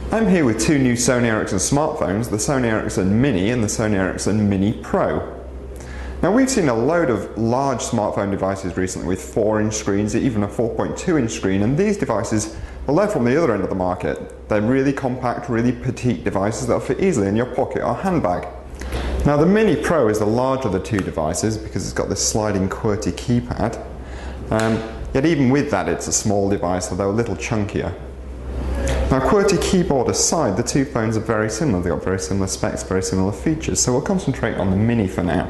I'm here with two new Sony Ericsson smartphones, the Sony Ericsson Mini and the Sony Ericsson Mini Pro. Now we've seen a load of large smartphone devices recently with 4-inch screens, even a 4.2-inch screen, and these devices, well, they're from the other end of the market. They're really compact, really petite devices that'll fit easily in your pocket or handbag. Now the Mini Pro is the larger of the two devices because it's got this sliding QWERTY keypad. Yet even with that it's a small device, although a little chunkier. Now QWERTY keyboard aside, the two phones are very similar. They've got very similar specs, very similar features, so we'll concentrate on the Mini for now.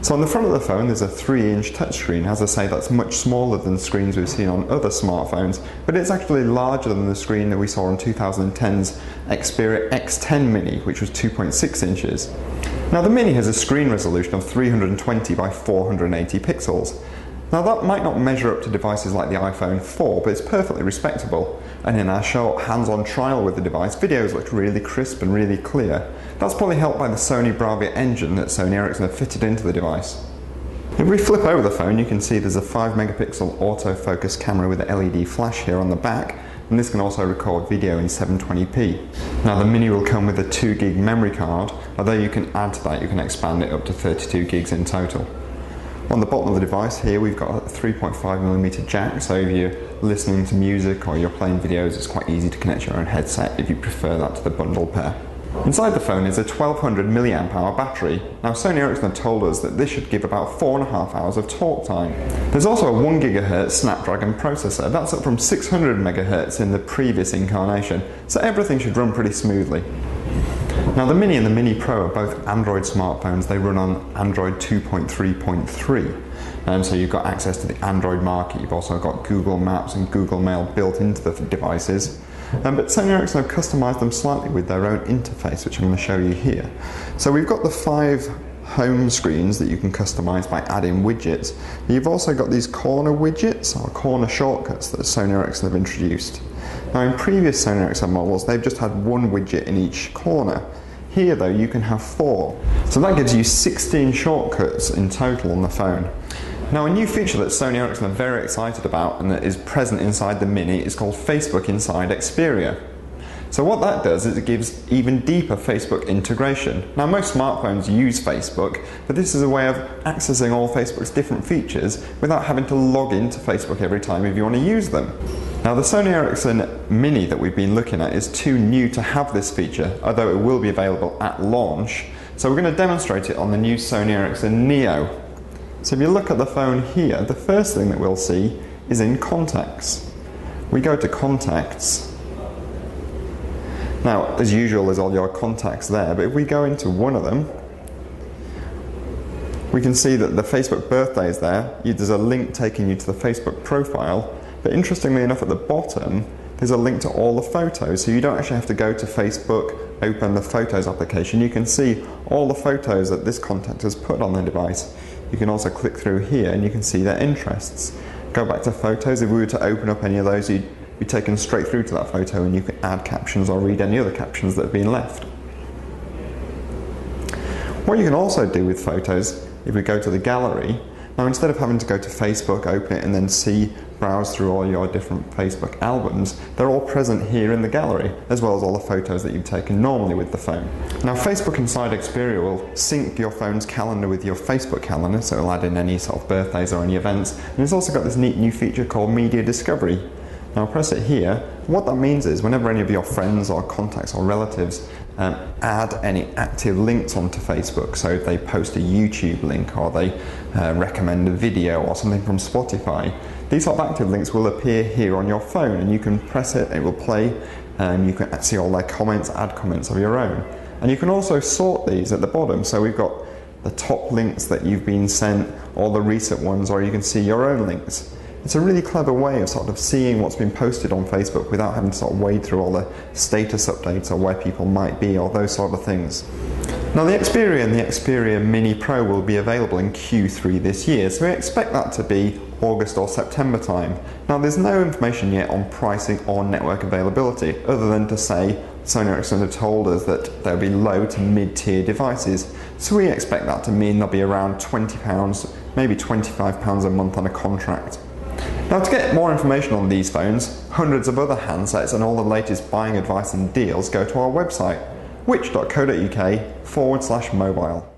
So on the front of the phone there's a 3-inch touchscreen. As I say, that's much smaller than screens we've seen on other smartphones, but it's actually larger than the screen that we saw on 2010's Xperia X10 Mini, which was 2.6 inches. Now the Mini has a screen resolution of 320 by 480 pixels. Now that might not measure up to devices like the iPhone 4, but it's perfectly respectable. And in our short hands-on trial with the device, videos looked really crisp and really clear. That's probably helped by the Sony Bravia engine that Sony Ericsson have fitted into the device. If we flip over the phone, you can see there's a 5-megapixel autofocus camera with an LED flash here on the back, and this can also record video in 720p. Now the Mini will come with a 2 gig memory card, although you can add to that, you can expand it up to 32 gigs in total. On the bottom of the device here we've got a 3.5mm jack, so if you're listening to music or you're playing videos it's quite easy to connect your own headset if you prefer that to the bundle pair. Inside the phone is a 1200 mAh battery. Now Sony Ericsson have told us that this should give about 4.5 hours of talk time. There's also a 1 GHz Snapdragon processor, that's up from 600 MHz in the previous incarnation, so everything should run pretty smoothly. Now the Mini and the Mini Pro are both Android smartphones. They run on Android 2.3.3, so you've got access to the Android market. You've also got Google Maps and Google Mail built into the devices. But Sony Ericsson have customised them slightly with their own interface, which I'm going to show you here. So we've got the 5 home screens that you can customise by adding widgets. You've also got these corner widgets, or corner shortcuts, that Sony Ericsson have introduced. Now in previous Sony Ericsson models they've just had 1 widget in each corner. Here though you can have 4. So that gives you 16 shortcuts in total on the phone. Now a new feature that Sony Ericsson are very excited about and that is present inside the Mini is called Facebook inside Xperia. So what that does is it gives even deeper Facebook integration. Now most smartphones use Facebook, but this is a way of accessing all Facebook's different features without having to log into Facebook every time if you want to use them. Now the Sony Ericsson Mini that we've been looking at is too new to have this feature, although it will be available at launch. So we're going to demonstrate it on the new Sony Ericsson Neo. So if you look at the phone here, the first thing that we'll see is in Contacts. We go to Contacts. Now, as usual, there's all your contacts there, but if we go into one of them, we can see that the Facebook birthday is there. There's a link taking you to the Facebook profile, but interestingly enough at the bottom, there's a link to all the photos, so you don't actually have to go to Facebook, open the Photos application. You can see all the photos that this contact has put on the device. You can also click through here and you can see their interests. Go back to Photos. If we were to open up any of those, you'd be taken straight through to that photo and you can add captions or read any other captions that have been left. What you can also do with photos, if we go to the gallery, now instead of having to go to Facebook, open it and then browse through all your different Facebook albums, they're all present here in the gallery, as well as all the photos that you've taken normally with the phone. Now Facebook inside Xperia will sync your phone's calendar with your Facebook calendar, so it'll add in any sort of birthdays or any events, and it's also got this neat new feature called Media Discovery. Now press it here. What that means is whenever any of your friends or contacts or relatives add any active links onto Facebook, so if they post a YouTube link or they recommend a video or something from Spotify, these sort of active links will appear here on your phone and you can press it, it will play, you can see all their comments, add comments of your own. And you can also sort these at the bottom, so we've got the top links that you've been sent, all the recent ones, or you can see your own links. It's a really clever way of sort of seeing what's been posted on Facebook without having to sort of wade through all the status updates or where people might be or those sort of things. Now the Xperia and the Xperia Mini Pro will be available in Q3 this year, so we expect that to be August or September time. Now there's no information yet on pricing or network availability, other than to say Sony Ericsson have told us that they'll be low to mid-tier devices, so we expect that to mean they'll be around £20, maybe £25 a month on a contract. Now, to get more information on these phones, hundreds of other handsets and all the latest buying advice and deals, go to our website, which.co.uk/mobile.